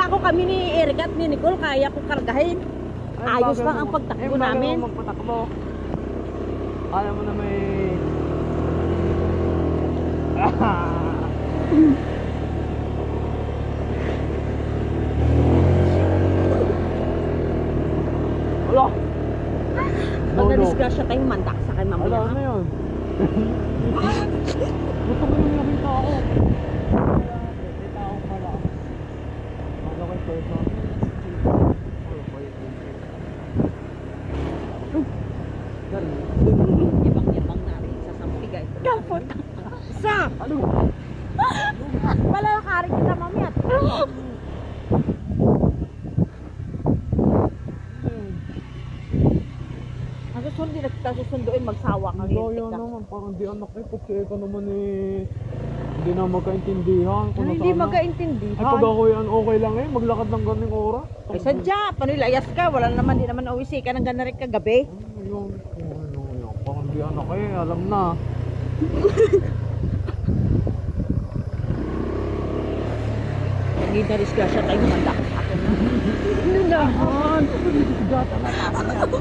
ako kami ni Eric at ni Nicole, kaya ko kargahin. Ayos lang ang pagtakbo namin. Magpatakbo. Alam mo na may... Wala! Pag na-disgrasya tayo, mandak sa kay mamaya. Wala na yun. Gusto mo yung nakita ako. Nakita ako pala. Ano kay person? Ibang-ibang natin sa sampigay. Kapot! Sa! Ano? Palalakarin kita mamaya. Ang susunod din kita susunduin, magsawa kang Hindi lintik yan ka. naman, parang di anak eh. Pagkaya ka naman eh. Hindi na magkaintindihan. Kung Hindi nasaan na. magkaintindihan. Ay pag ako yan, okay lang eh. Maglakad ng ganung oras. Ay sadya, panilayas ka, wala naman, di naman uwisi ka ng gana rin kagabi. Ayun, ayun. Parang di anak eh. Alam na. Hindi na disgrasya tayo, mandak sa akin. Ano naman? Gata na tayo.